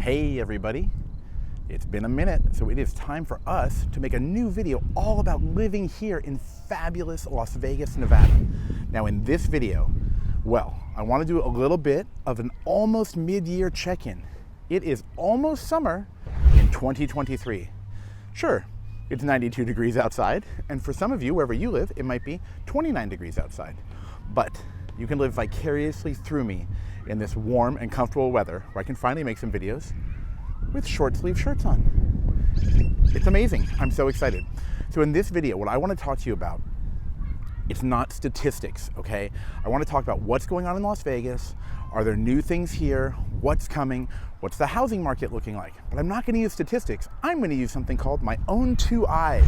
Hey everybody, it's been a minute, so it is time for us to make a new video all about living here in fabulous Las Vegas, Nevada. Now in this video, well, I want to do a little bit of an almost mid-year check-in. It is almost summer in 2023. Sure, it's 92 degrees outside, and for some of you, wherever you live, it might be 29 degrees outside. But you can live vicariously through me in this warm and comfortable weather where I can finally make some videos with short sleeve shirts on. It's amazing. I'm so excited. So in this video, what I want to talk to you about, it's not statistics, okay? I want to talk about what's going on in Las Vegas. Are there new things here? What's coming? What's the housing market looking like? But I'm not going to use statistics. I'm going to use something called my own two eyes,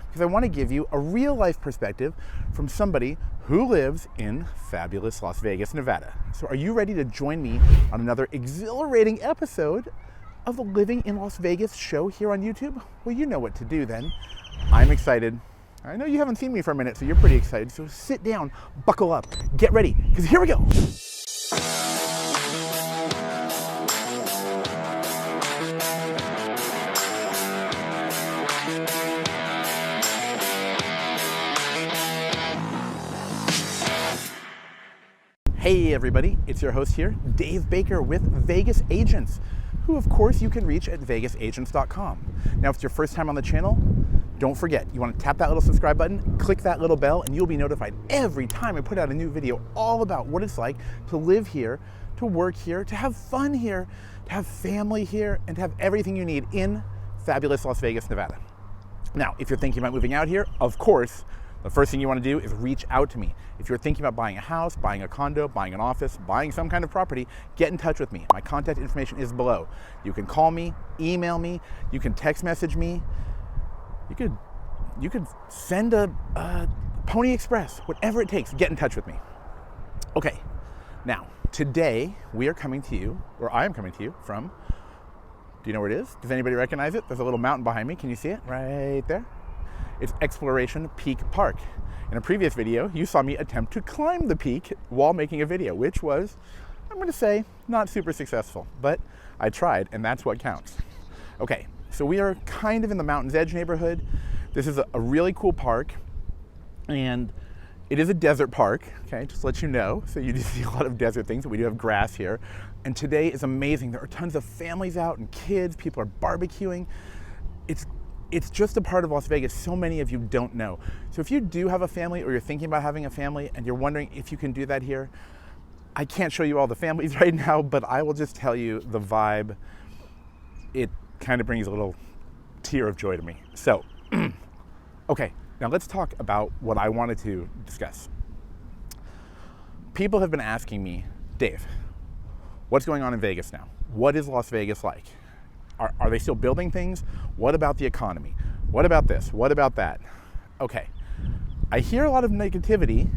because I want to give you a real life perspective from somebody who lives in fabulous Las Vegas, Nevada. So are you ready to join me on another exhilarating episode of the Living in Las Vegas show here on YouTube? Well, you know what to do then. I'm excited. I know you haven't seen me for a minute, so you're pretty excited. So sit down, buckle up, get ready, because here we go. Hey everybody, it's your host here, Dave Baker with Vegas Agents, who of course you can reach at vegasagents.com. Now if it's your first time on the channel, don't forget, you want to tap that little subscribe button, click that little bell, and you'll be notified every time I put out a new video all about what it's like to live here, to work here, to have fun here, to have family here, and to have everything you need in fabulous Las Vegas, Nevada. Now, if you're thinking about moving out here, of course, the first thing you want to do is reach out to me. If you're thinking about buying a house, buying a condo, buying an office, buying some kind of property, get in touch with me. My contact information is below. You can call me, email me, you can text message me, you could send a Pony Express, whatever it takes, get in touch with me. Okay, now, today we are coming to you, or I am coming to you from, do you know where it is? Does anybody recognize it? There's a little mountain behind me. Can you see it? Right there. It's Exploration Peak Park. In a previous video, you saw me attempt to climb the peak while making a video, which was, I'm going to say, not super successful, but I tried, and that's what counts. Okay, so we are kind of in the Mountain's Edge neighborhood. This is a really cool park, and it is a desert park, okay, just to let you know. So you do see a lot of desert things, but we do have grass here. And today is amazing. There are tons of families out and kids, people are barbecuing. It's just a part of Las Vegas so many of you don't know. So if you do have a family or you're thinking about having a family and you're wondering if you can do that here, I can't show you all the families right now, but I will just tell you the vibe. It kind of brings a little tear of joy to me. So, okay, now let's talk about what I wanted to discuss. People have been asking me, Dave, what's going on in Vegas now? What is Las Vegas like? Are they still building things? What about the economy? What about this? What about that? Okay, I hear a lot of negativity.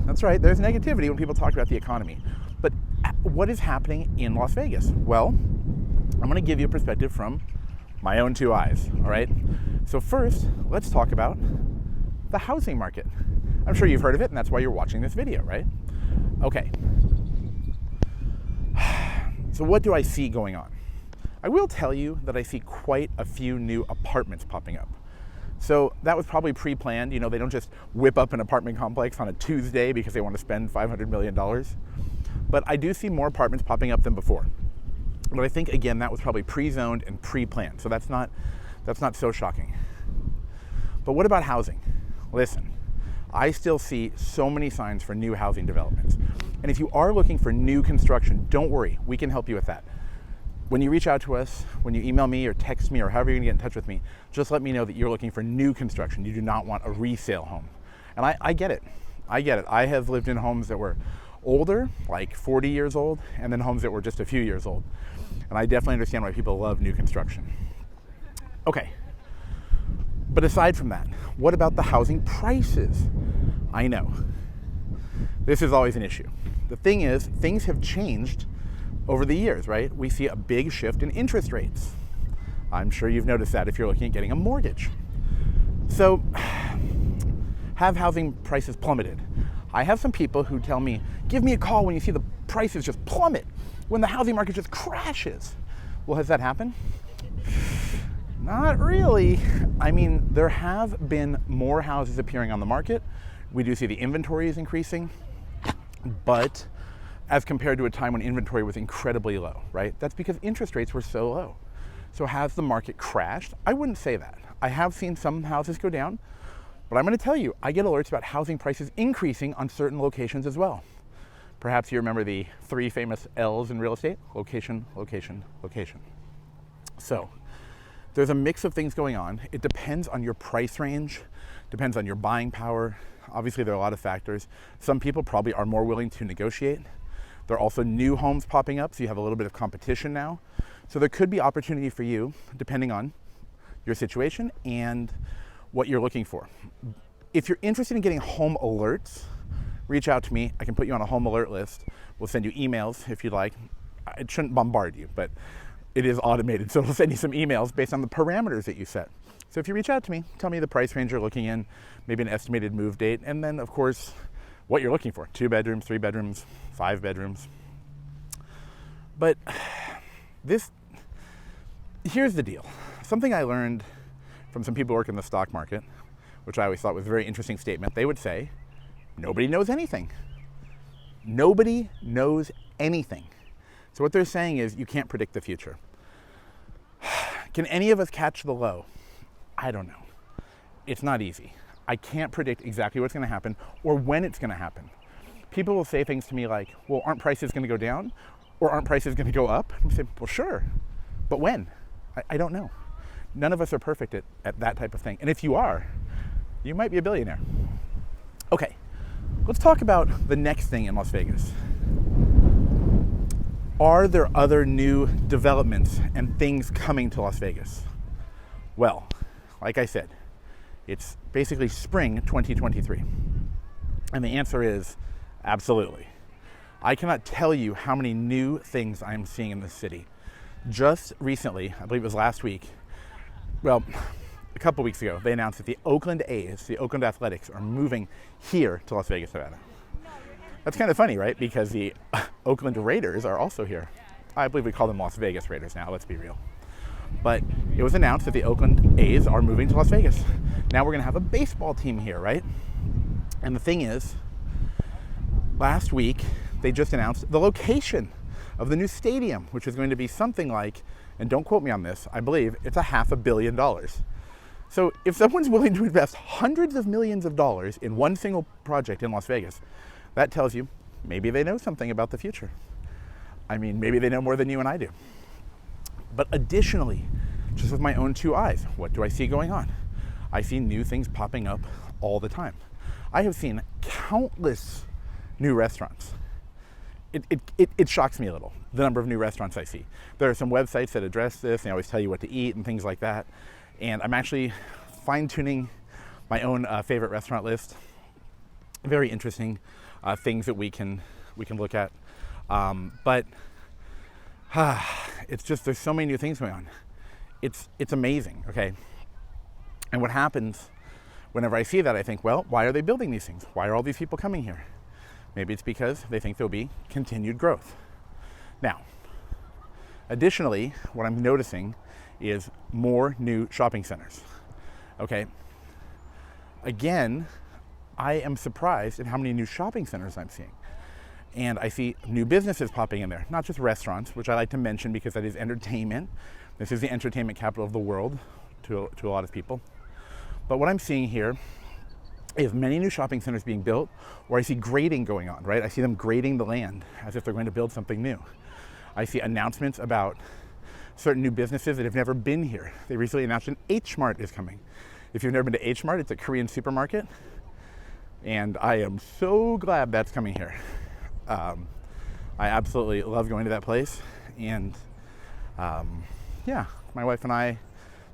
That's right, there's negativity when people talk about the economy. But what is happening in Las Vegas? Well, I'm gonna give you a perspective from my own two eyes, all right? So first, let's talk about the housing market. I'm sure you've heard of it, and that's why you're watching this video, right? Okay. So what do I see going on? I will tell you that I see quite a few new apartments popping up. So that was probably pre-planned. You know, they don't just whip up an apartment complex on a Tuesday because they want to spend $500 million. But I do see more apartments popping up than before. But I think, again, that was probably pre-zoned and pre-planned. So that's not so shocking. But what about housing? Listen, I still see so many signs for new housing developments. And if you are looking for new construction, don't worry, we can help you with that. When you reach out to us, when you email me or text me or however you're gonna get in touch with me, just let me know that you're looking for new construction. You do not want a resale home. And I get it. I get it. I have lived in homes that were older, like 40 years old, and then homes that were just a few years old. And I definitely understand why people love new construction. Okay. But aside from that, what about the housing prices? I know. This is always an issue. The thing is, things have changed over the years, right? We see a big shift in interest rates. I'm sure you've noticed that if you're looking at getting a mortgage. So, have housing prices plummeted? I have some people who tell me, give me a call when you see the prices just plummet, when the housing market just crashes. Well, has that happened? Not really. I mean, there have been more houses appearing on the market. We do see the inventory is increasing, but as compared to a time when inventory was incredibly low, right? That's because interest rates were so low. So has the market crashed? I wouldn't say that. I have seen some houses go down, but I'm going to tell you, I get alerts about housing prices increasing on certain locations as well. Perhaps you remember the 3 famous L's in real estate: location, location, location. So there's a mix of things going on. It depends on your price range, depends on your buying power. Obviously, there are a lot of factors. Some people probably are more willing to negotiate. There are also new homes popping up, so you have a little bit of competition now. So there could be opportunity for you, depending on your situation and what you're looking for. If you're interested in getting home alerts, reach out to me. I can put you on a home alert list. We'll send you emails if you'd like. It shouldn't bombard you, but it is automated, so it'll send you some emails based on the parameters that you set. So if you reach out to me, tell me the price range you're looking in, maybe an estimated move date, and then, of course, what you're looking for: 2 bedrooms, 3 bedrooms, 5 bedrooms. But here's the deal. Something I learned from some people who work in the stock market, which I always thought was a very interesting statement. They would say, nobody knows anything. Nobody knows anything. So what they're saying is you can't predict the future. Can any of us catch the low? I don't know. It's not easy. I can't predict exactly what's going to happen or when it's going to happen. People will say things to me like, well, aren't prices going to go down? Or aren't prices going to go up? And I say, well, sure. But when? I don't know. None of us are perfect at that type of thing. And if you are, you might be a billionaire. Okay, let's talk about the next thing in Las Vegas. Are there other new developments and things coming to Las Vegas? Well, like I said, it's basically spring 2023. And the answer is absolutely. I cannot tell you how many new things I'm seeing in this city. Just recently, I believe it was last week, well, a couple weeks ago, they announced that the Oakland A's, the Oakland Athletics, are moving here to Las Vegas, Nevada. That's kind of funny, right? Because the Oakland Raiders are also here. I believe we call them Las Vegas Raiders now, let's be real. But it was announced that the Oakland A's are moving to Las Vegas. Now we're going to have a baseball team here, right? And the thing is, last week, they just announced the location of the new stadium, which is going to be something like, and don't quote me on this, I believe it's $500 million. So if someone's willing to invest hundreds of millions of dollars in one single project in Las Vegas, that tells you maybe they know something about the future. I mean, maybe they know more than you and I do. But additionally, just with my own 2 eyes, what do I see going on? I see new things popping up all the time. I have seen countless new restaurants. It shocks me a little, the number of new restaurants I see. There are some websites that address this, and they always tell you what to eat and things like that. And I'm actually fine-tuning my own favorite restaurant list. Very interesting things that we can look at. But it's just, there's so many new things going on. It's amazing, okay? And what happens whenever I see that, I think, well, why are they building these things? Why are all these people coming here? Maybe it's because they think there'll be continued growth. Now, additionally, what I'm noticing is more new shopping centers. Okay? Again, I am surprised at how many new shopping centers I'm seeing. And I see new businesses popping in there, not just restaurants, which I like to mention because that is entertainment. This is the entertainment capital of the world to a lot of people. But what I'm seeing here is many new shopping centers being built, or I see grading going on, right? I see them grading the land as if they're going to build something new. I see announcements about certain new businesses that have never been here. They recently announced an H Mart is coming. If you've never been to H Mart, it's a Korean supermarket, and I am so glad that's coming here. I absolutely love going to that place, and yeah, my wife and I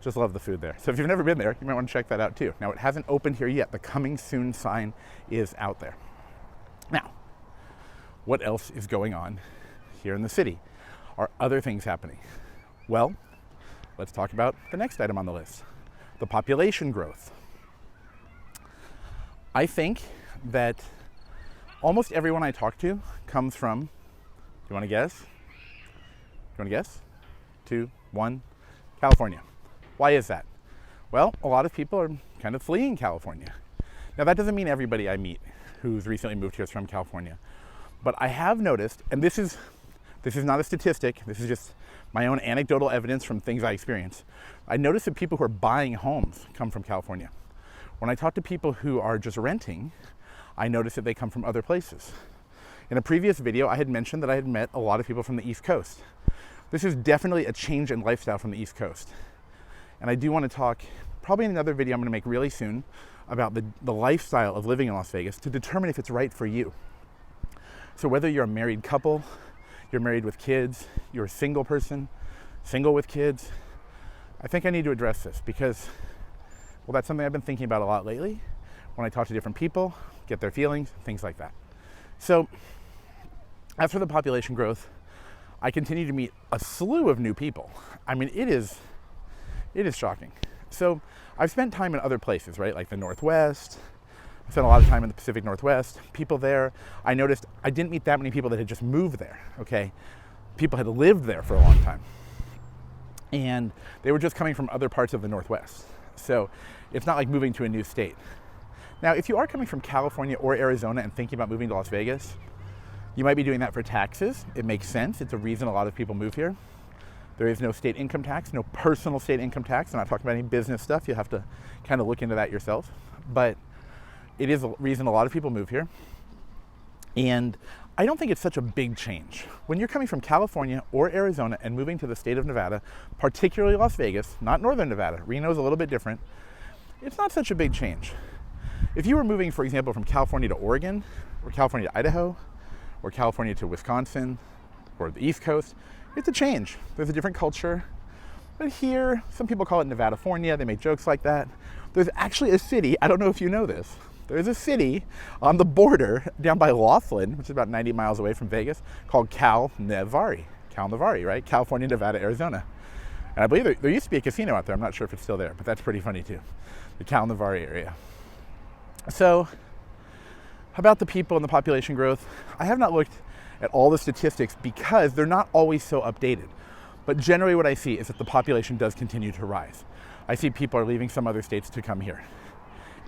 just love the food there. So if you've never been there, you might want to check that out too. Now, it hasn't opened here yet. The coming soon sign is out there. Now, what else is going on here in the city? Are other things happening? Well, let's talk about the next item on the list, the population growth. I think that almost everyone I talk to comes from, do you want to guess? 2, 1, California. Why is that? Well, a lot of people are kind of fleeing California. Now, that doesn't mean everybody I meet who's recently moved here is from California. But I have noticed, and this is not a statistic, this is just my own anecdotal evidence from things I experience. I noticed that people who are buying homes come from California. When I talk to people who are just renting, I notice that they come from other places. In a previous video, I had mentioned that I had met a lot of people from the East Coast. This is definitely a change in lifestyle from the East Coast. And I do want to talk, probably in another video I'm going to make really soon, about the lifestyle of living in Las Vegas to determine if it's right for you. So whether you're a married couple, you're married with kids, you're a single person, single with kids, I think I need to address this because, well, that's something I've been thinking about a lot lately when I talk to different people, get their feelings, things like that. So as for the population growth, I continue to meet a slew of new people. I mean, it is shocking. So I've spent time in other places, right? Like the Northwest. I spent a lot of time in the Pacific Northwest. People there, I noticed I didn't meet that many people that had just moved there, okay? People had lived there for a long time. And they were just coming from other parts of the Northwest. So it's not like moving to a new state. Now, if you are coming from California or Arizona and thinking about moving to Las Vegas, you might be doing that for taxes. It makes sense. It's a reason a lot of people move here. There is no state income tax, no personal state income tax. I'm not talking about any business stuff. You'll have to kind of look into that yourself. But it is a reason a lot of people move here. And I don't think it's such a big change. When you're coming from California or Arizona and moving to the state of Nevada, particularly Las Vegas, not northern Nevada, Reno's a little bit different, it's not such a big change. If you were moving, for example, from California to Oregon, or California to Idaho, or California to Wisconsin, or the East Coast, it's a change. There's a different culture. But here, some people call it Nevadafornia. They make jokes like that. There's actually a city, I don't know if you know this, there's a city on the border down by Laughlin, which is about 90 miles away from Vegas, called Cal Navari, right? California, Nevada, Arizona. And I believe there used to be a casino out there. I'm not sure if it's still there, but that's pretty funny too. The Cal Navari area. So, about the people and the population growth, I have not looked at all the statistics because they're not always so updated. But generally what I see is that the population does continue to rise. I see people are leaving some other states to come here.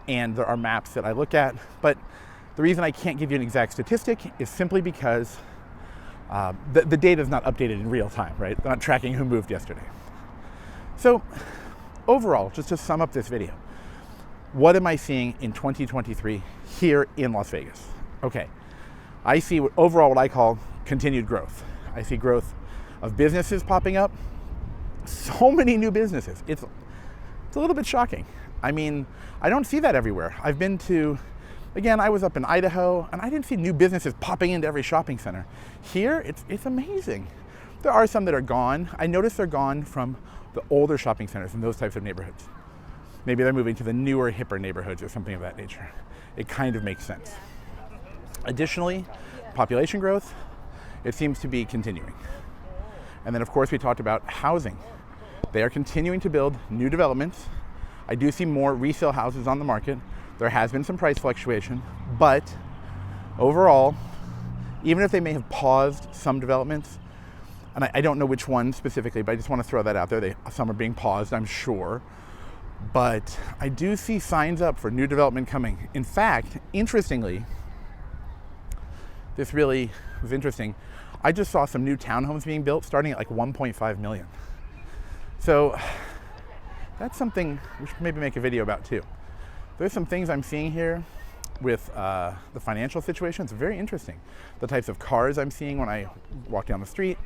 And there are maps that I look at, but the reason I can't give you an exact statistic is simply because the data is not updated in real time, right? They're not tracking who moved yesterday. So overall, just to sum up this video, what am I seeing in 2023 here in Las Vegas? Okay, I see overall what I call continued growth. I see growth of businesses popping up. So many new businesses. It's a little bit shocking. I mean, I don't see that everywhere. I've been to, again, I was up in Idaho and I didn't see new businesses popping into every shopping center. Here, it's amazing. There are some that are gone. I notice they're gone from the older shopping centers and those types of neighborhoods. Maybe they're moving to the newer, hipper neighborhoods or something of that nature. It kind of makes sense. Additionally, population growth, it seems to be continuing. And then of course we talked about housing. They are continuing to build new developments. I do see more resale houses on the market. There has been some price fluctuation, but overall, even if they may have paused some developments, and I don't know which one specifically, but I just want to throw that out there. Some are being paused, I'm sure. But I do see signs up for new development coming. In fact, interestingly, this really was interesting. I just saw some new townhomes being built starting at like 1.5 million. So that's something we should maybe make a video about too. There's some things I'm seeing here with the financial situation. It's very interesting. The types of cars I'm seeing when I walk down the street,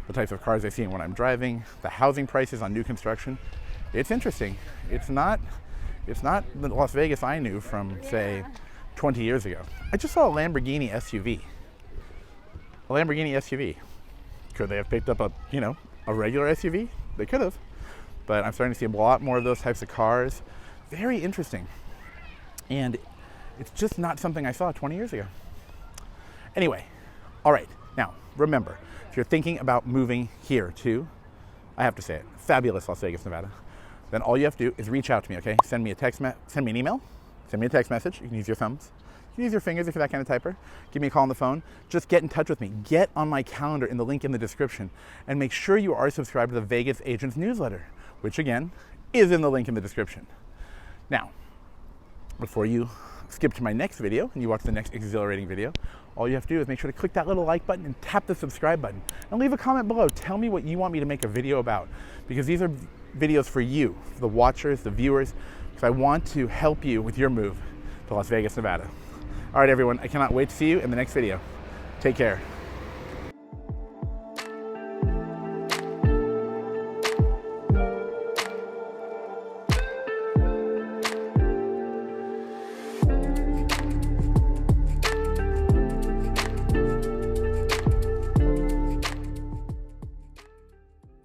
the types of cars I'm seeing when I'm driving, the housing prices on new construction. It's interesting. It's not the Las Vegas I knew from, say, 20 years ago. I just saw a Lamborghini SUV. A Lamborghini SUV. Could they have picked up a regular SUV? They could have. But I'm starting to see a lot more of those types of cars. Very interesting. And it's just not something I saw 20 years ago. Anyway, all right. Now, remember, if you're thinking about moving here to, I have to say it, fabulous Las Vegas, Nevada, then all you have to do is reach out to me, okay? Send me an email, send me a text message. You can use your thumbs. You can use your fingers if you're that kind of typer. Give me a call on the phone. Just get in touch with me. Get on my calendar in the link in the description. And make sure you are subscribed to the Vegas Agents newsletter, which again is in the link in the description. Now, before you skip to my next video and you watch the next exhilarating video, all you have to do is make sure to click that little like button and tap the subscribe button. And leave a comment below. Tell me what you want me to make a video about, because these are videos for you, for the watchers, the viewers, because I want to help you with your move to Las Vegas, Nevada. All right, everyone, I cannot wait to see you in the next video. Take care.